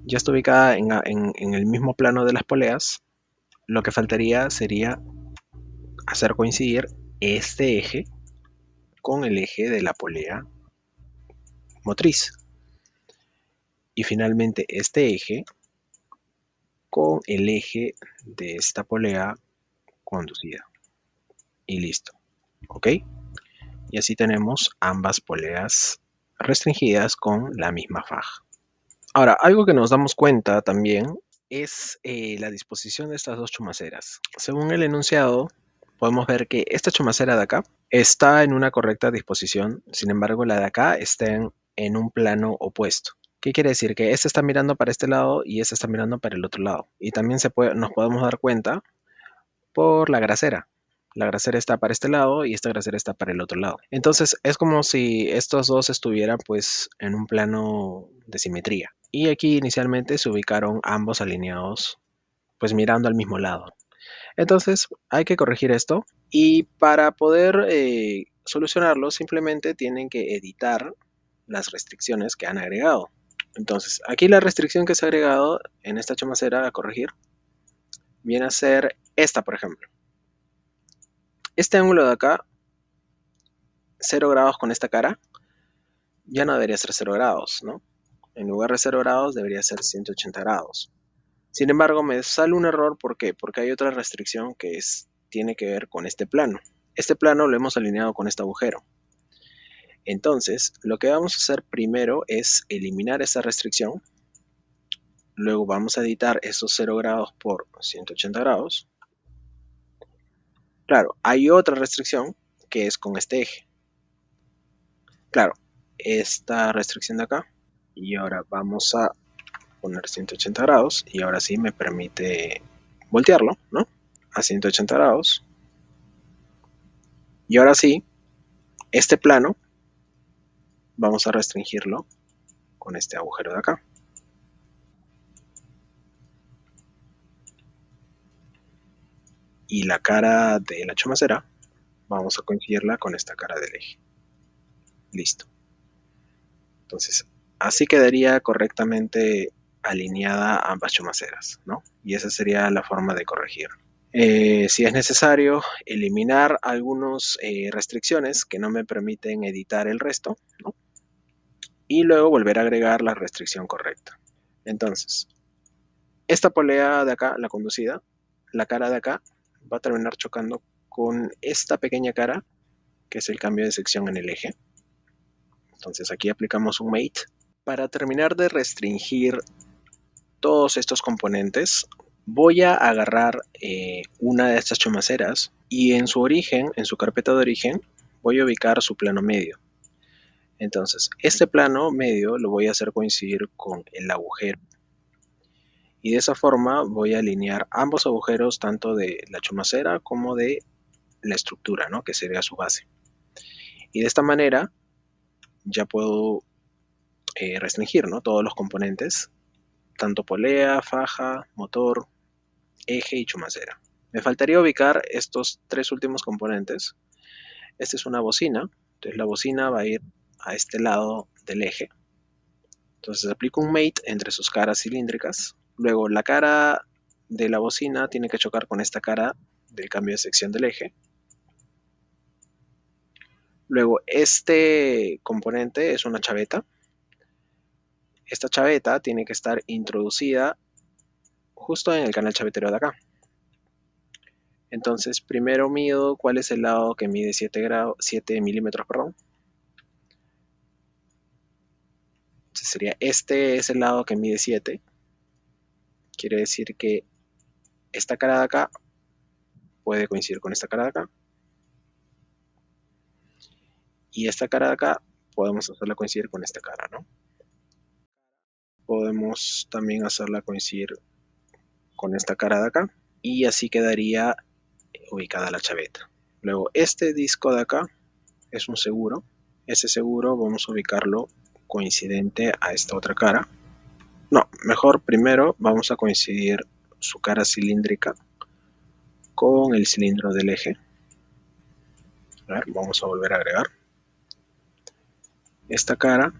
Ya está ubicada en el mismo plano de las poleas. Lo que faltaría sería hacer coincidir este eje con el eje de la polea motriz. Y finalmente este eje con el eje de esta polea conducida. Y listo. ¿Ok? Y así tenemos ambas poleas restringidas con la misma faja. Ahora, algo que nos damos cuenta también es la disposición de estas dos chumaceras. Según el enunciado, podemos ver que esta chumacera de acá está en una correcta disposición, sin embargo la de acá está en un plano opuesto. ¿Qué quiere decir? Que esta está mirando para este lado y esta está mirando para el otro lado. Y también nos podemos dar cuenta por la grasera. La grasera está para este lado y esta grasera está para el otro lado. Entonces es como si estos dos estuvieran pues en un plano de simetría. Y aquí inicialmente se ubicaron ambos alineados pues mirando al mismo lado. Entonces hay que corregir esto y para poder solucionarlo simplemente tienen que editar las restricciones que han agregado. Entonces aquí la restricción que se ha agregado en esta chumacera a corregir viene a ser esta, por ejemplo. Este ángulo de acá, 0 grados con esta cara, ya no debería ser 0 grados, ¿no? En lugar de 0 grados debería ser 180 grados. Sin embargo, me sale un error, ¿por qué? Porque hay otra restricción que tiene que ver con este plano. Este plano lo hemos alineado con este agujero. Entonces, lo que vamos a hacer primero es eliminar esa restricción. Luego vamos a editar esos 0 grados por 180 grados. Claro, hay otra restricción que es con este eje. Claro, esta restricción de acá. Y ahora vamos a poner 180 grados y ahora sí me permite voltearlo, ¿no? A 180 grados. Y ahora sí, este plano vamos a restringirlo con este agujero de acá. Y la cara de la chumacera vamos a coincidirla con esta cara del eje. Listo. Entonces, así quedaría correctamente alineada ambas chumaceras, ¿no? Y esa sería la forma de corregir. Si es necesario, eliminar algunas restricciones que no me permiten editar el resto, ¿no? Y luego volver a agregar la restricción correcta. Entonces, esta polea de acá, la conducida, la cara de acá, va a terminar chocando con esta pequeña cara, que es el cambio de sección en el eje. Entonces aquí aplicamos un mate. Para terminar de restringir todos estos componentes, voy a agarrar una de estas chumaceras y en su origen, en su carpeta de origen, voy a ubicar su plano medio. Entonces, este plano medio lo voy a hacer coincidir con el agujero. Y de esa forma voy a alinear ambos agujeros, tanto de la chumacera como de la estructura, ¿no? Que sería su base. Y de esta manera ya puedo restringir, ¿no? Todos los componentes, tanto polea, faja, motor, eje y chumacera. Me faltaría ubicar estos tres últimos componentes. Esta es una bocina, entonces la bocina va a ir a este lado del eje. Entonces aplico un mate entre sus caras cilíndricas. Luego la cara de la bocina tiene que chocar con esta cara del cambio de sección del eje. Luego este componente es una chaveta. Esta chaveta tiene que estar introducida justo en el canal chavetero de acá. Entonces primero mido cuál es el lado que mide 7 milímetros, perdón. Entonces sería este es el lado que mide 7. Quiere decir que esta cara de acá puede coincidir con esta cara de acá. Y esta cara de acá podemos hacerla coincidir con esta cara, ¿no? Podemos también hacerla coincidir con esta cara de acá. Y así quedaría ubicada la chaveta. Luego este disco de acá es un seguro. Ese seguro vamos a ubicarlo coincidente a esta otra cara. No, mejor primero vamos a coincidir su cara cilíndrica con el cilindro del eje. A ver, vamos a volver a agregar esta cara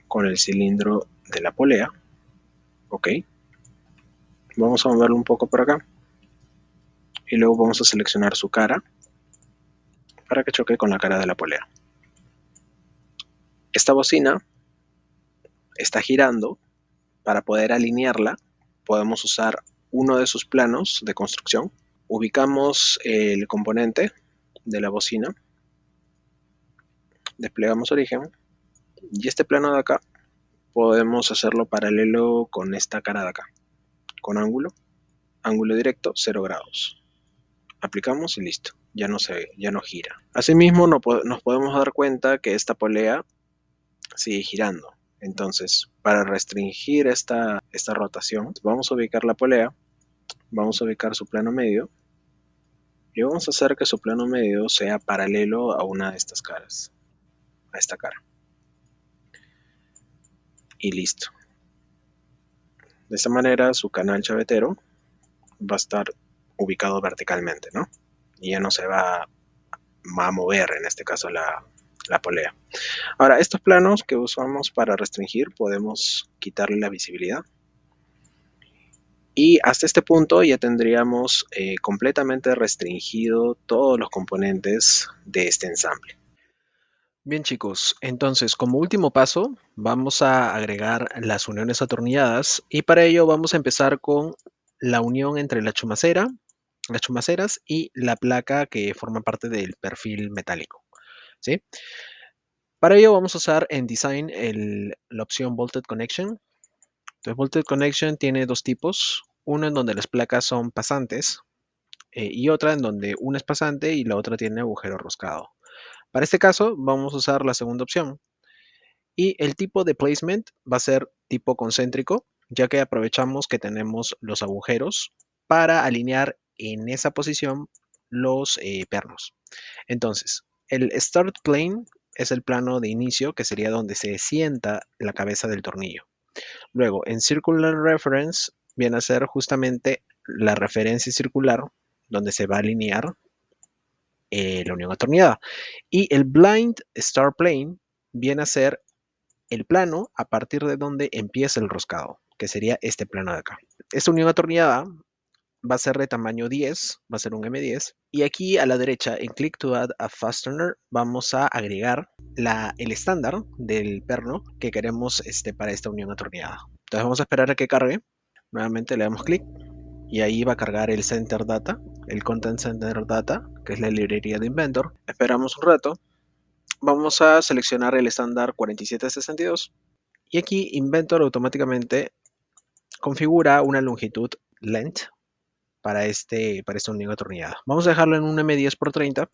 con el cilindro de la polea. Ok. Vamos a moverlo un poco por acá. Y luego vamos a seleccionar su cara para que choque con la cara de la polea. Esta bocina está girando para poder alinearla podemos usar uno de sus planos de construcción. Ubicamos el componente de la bocina, desplegamos origen y este plano de acá podemos hacerlo paralelo con esta cara de acá, con ángulo directo 0 grados. Aplicamos y listo, ya no gira. Asimismo nos podemos dar cuenta que esta polea sigue girando. Entonces, para restringir esta rotación, vamos a ubicar la polea, vamos a ubicar su plano medio y vamos a hacer que su plano medio sea paralelo a una de estas caras, a esta cara. Y listo. De esta manera su canal chavetero va a estar ubicado verticalmente, ¿no? Y ya no se va a mover, en este caso, la polea. Ahora, estos planos que usamos para restringir, podemos quitarle la visibilidad. Y hasta este punto ya tendríamos completamente restringido todos los componentes de este ensamble. Bien chicos, entonces como último paso vamos a agregar las uniones atornilladas y para ello vamos a empezar con la unión entre las chumaceras y la placa que forma parte del perfil metálico, ¿sí? Para ello vamos a usar en Design la opción Bolted Connection. Entonces Bolted Connection tiene dos tipos, uno en donde las placas son pasantes y otra en donde una es pasante y la otra tiene agujero roscado. Para este caso vamos a usar la segunda opción. Y el tipo de placement va a ser tipo concéntrico, ya que aprovechamos que tenemos los agujeros para alinear en esa posición los pernos. Entonces, el Start Plane es el plano de inicio, que sería donde se sienta la cabeza del tornillo. Luego, en Circular Reference viene a ser justamente la referencia circular donde se va a alinear la unión atornillada. Y el Blind Start Plane viene a ser el plano a partir de donde empieza el roscado, que sería este plano de acá. Esta unión atornillada va a ser de tamaño 10, va a ser un M10. Y aquí a la derecha, en Click to Add a Fastener, vamos a agregar el estándar del perno que queremos para esta unión atornillada. Entonces vamos a esperar a que cargue. Nuevamente le damos clic y ahí va a cargar el Center Data, el Content Center Data, que es la librería de Inventor. Esperamos un rato. Vamos a seleccionar el estándar 4762 y aquí Inventor automáticamente configura una longitud length para esta unión atornillada. Vamos a dejarlo en un M10x30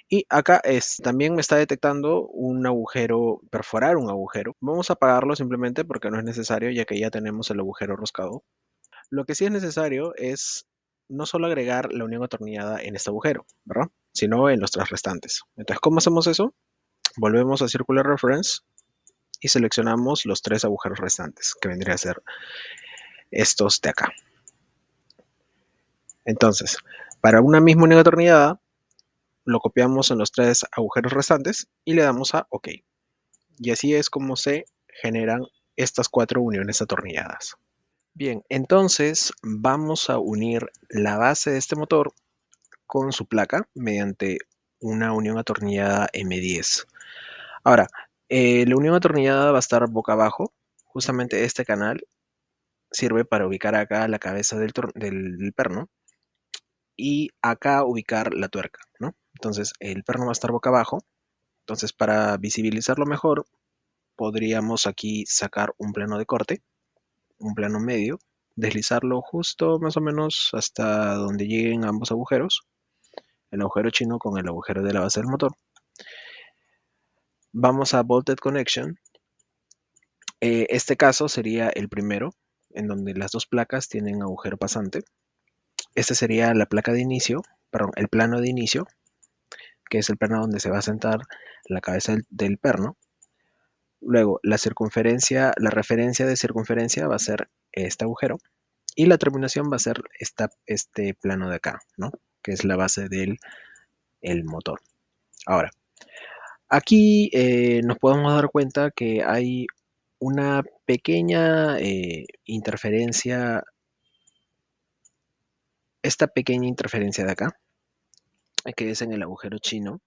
y acá también me está detectando un agujero, perforar un agujero. Vamos a apagarlo simplemente porque no es necesario ya que ya tenemos el agujero roscado. Lo que sí es necesario es no solo agregar la unión atornillada en este agujero, ¿verdad? Sino en los tres restantes. Entonces, ¿cómo hacemos eso? Volvemos a Circular Reference y seleccionamos los tres agujeros restantes, que vendría a ser estos de acá. Entonces, para una misma unión atornillada, lo copiamos en los tres agujeros restantes y le damos a OK. Y así es como se generan estas cuatro uniones atornilladas. Bien, entonces vamos a unir la base de este motor con su placa mediante una unión atornillada M10. Ahora, la unión atornillada va a estar boca abajo. Justamente este canal sirve para ubicar acá la cabeza del perno y acá ubicar la tuerca, ¿no? Entonces el perno va a estar boca abajo. Entonces para visibilizarlo mejor, podríamos aquí sacar un plano de corte, un plano medio, deslizarlo justo más o menos hasta donde lleguen ambos agujeros, el agujero chino con el agujero de la base del motor. Vamos a Bolted Connection. Este caso sería el primero, en donde las dos placas tienen agujero pasante. Este sería la placa de inicio, perdón, el plano de inicio, que es el plano donde se va a sentar la cabeza del perno. Luego, la referencia de circunferencia va a ser este agujero y la terminación va a ser este plano de acá, ¿no? Que es la base del motor. Ahora, aquí nos podemos dar cuenta que hay una pequeña interferencia, esta pequeña interferencia de acá, que es en el agujero chino,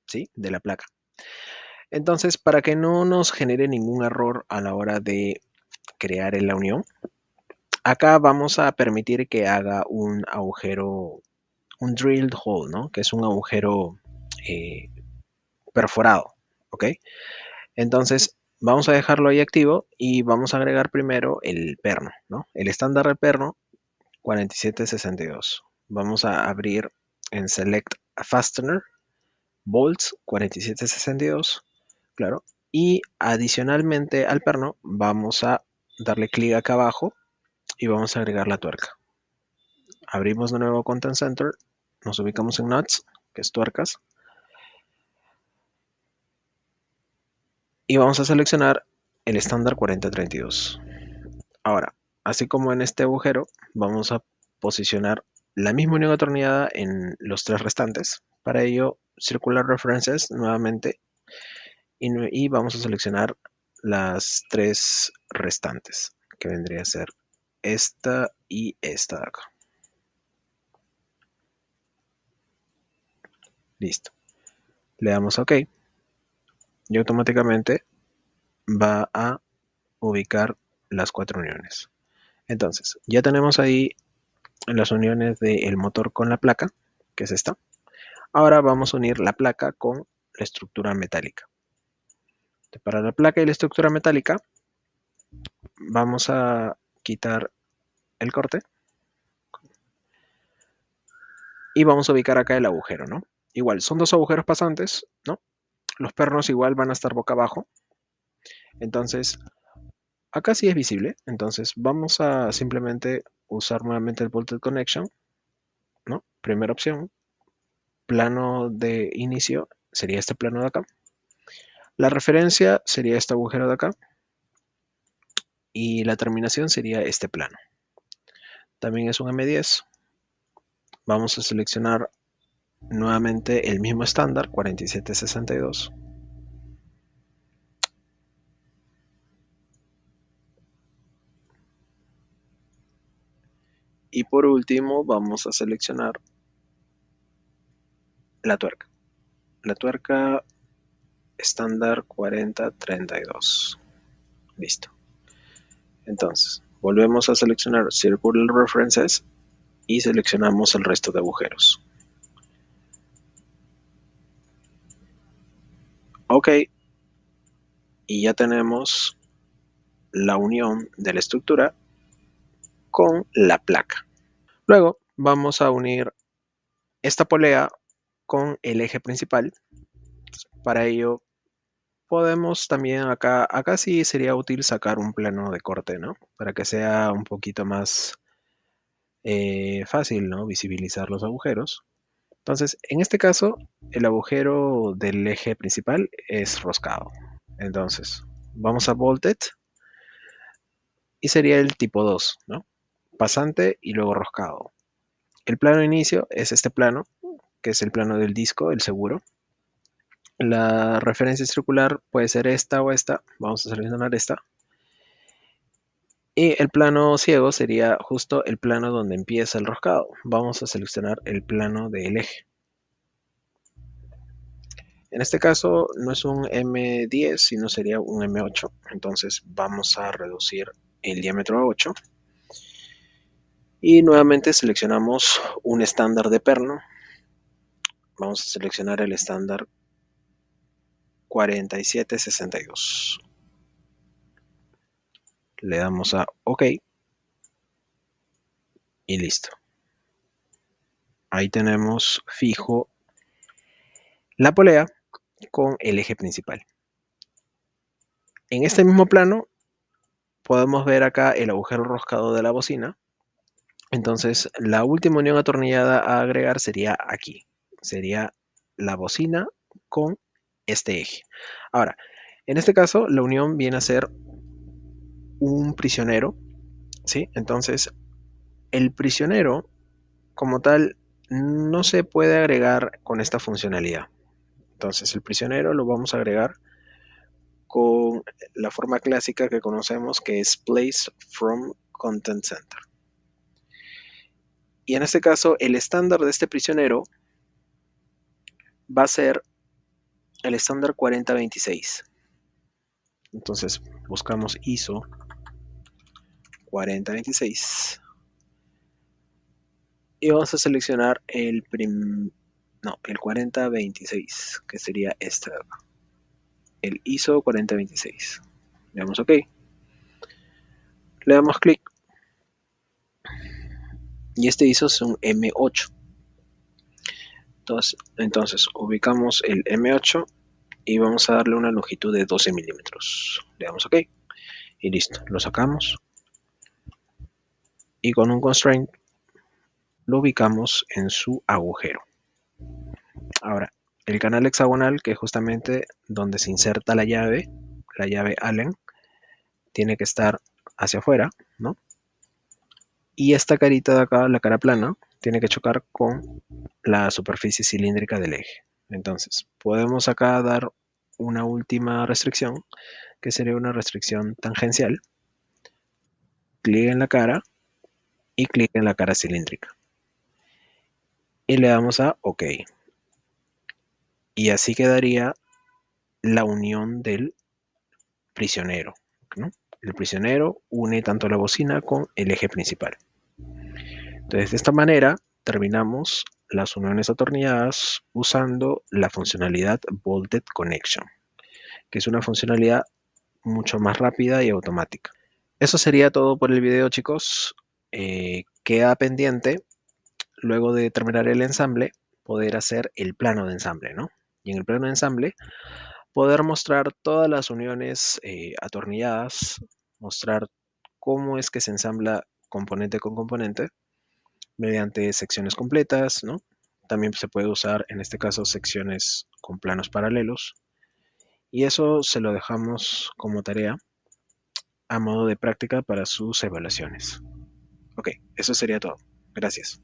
¿sí? De la placa. Entonces, para que no nos genere ningún error a la hora de crear la unión, Acá vamos a permitir que haga un agujero, un drilled hole, ¿no? Que es un agujero eh, perforado, ¿ok? Entonces, vamos a dejarlo ahí activo y vamos a agregar primero el perno, ¿no? El estándar de perno 4762. Vamos a abrir en Select a Fastener, Bolts 4762, claro. Y adicionalmente al perno, vamos a darle clic acá abajo y vamos a agregar la tuerca. Abrimos de nuevo Content Center, nos ubicamos en Nuts, que es tuercas, y vamos a seleccionar el estándar 4032. Ahora, así como en este agujero, vamos a posicionar la misma unión atornillada en los tres restantes. Para ello, Circular References nuevamente y vamos a seleccionar las tres restantes, que vendría a ser esta y esta de acá. Listo. Le damos OK y automáticamente va a ubicar las cuatro uniones. Entonces, ya tenemos ahí las uniones del motor con la placa, que es esta. Ahora vamos a unir la placa con la estructura metálica. Para la placa y la estructura metálica, vamos a quitar el corte y vamos a ubicar acá el agujero, ¿no? Igual, son dos agujeros pasantes, ¿no? Los pernos igual van a estar boca abajo. Entonces, acá sí es visible. Entonces, vamos a simplemente usar nuevamente el Bolted Connection, ¿no? Primera opción. Plano de inicio sería este plano de acá. La referencia sería este agujero de acá. Y la terminación sería este plano. También es un M10. Vamos a seleccionar nuevamente el mismo estándar, 4762. Y por último vamos a seleccionar la tuerca. La tuerca estándar 4032. Listo. Entonces, volvemos a seleccionar Circular References y seleccionamos el resto de agujeros. OK. Y ya tenemos la unión de la estructura con la placa. Luego vamos a unir esta polea con el eje principal. Para ello podemos también acá sí sería útil sacar un plano de corte, ¿no? Para que sea un poquito más fácil, ¿no? Visibilizar los agujeros. Entonces, en este caso, el agujero del eje principal es roscado. Entonces, vamos a Bolted y sería el tipo 2, ¿no? Pasante y luego roscado. El plano de inicio es este plano, que es el plano del disco, el seguro. La referencia circular puede ser esta o esta. Vamos a seleccionar esta. Y el plano ciego sería justo el plano donde empieza el roscado. Vamos a seleccionar el plano del eje. En este caso no es un M10, sino sería un M8. Entonces vamos a reducir el diámetro a 8. Y nuevamente seleccionamos un estándar de perno. Vamos a seleccionar el estándar 4762. Le damos a OK y listo. Ahí tenemos fijo la polea con el eje principal. En este mismo plano podemos ver acá el agujero roscado de la bocina. Entonces la última unión atornillada a agregar sería aquí. Sería la bocina con este eje. Ahora, en este caso la unión viene a ser un prisionero, ¿sí? Entonces el prisionero como tal no se puede agregar con esta funcionalidad. Entonces el prisionero lo vamos a agregar con la forma clásica que conocemos, que es Place from Content Center. Y en este caso el estándar de este prisionero va a ser el estándar 4026. Entonces buscamos ISO 4026 y vamos a seleccionar el 4026, que sería este de acá, el ISO 4026. Le damos OK, le damos clic y este ISO es un M8. Entonces ubicamos el M8 y vamos a darle una longitud de 12 milímetros. Le damos OK y listo, lo sacamos y con un constraint lo ubicamos en su agujero. Ahora, el canal hexagonal, que es justamente donde se inserta la llave Allen, tiene que estar hacia afuera, ¿no? Y esta carita de acá, la cara plana, tiene que chocar con la superficie cilíndrica del eje. Entonces, podemos acá dar una última restricción, que sería una restricción tangencial. Clic en la cara y clic en la cara cilíndrica. Y le damos a OK. Y así quedaría la unión del prisionero, ¿no? El prisionero une tanto la bocina con el eje principal. Entonces, de esta manera terminamos las uniones atornilladas usando la funcionalidad Bolted Connection, que es una funcionalidad mucho más rápida y automática. Eso sería todo por el video, chicos. Queda pendiente, luego de terminar el ensamble, poder hacer el plano de ensamble, ¿no? Y en el plano de ensamble, poder mostrar todas las uniones atornilladas, mostrar cómo es que se ensambla componente con componente mediante secciones completas, ¿no? También se puede usar, en este caso, secciones con planos paralelos. Y eso se lo dejamos como tarea a modo de práctica para sus evaluaciones. Ok, eso sería todo. Gracias.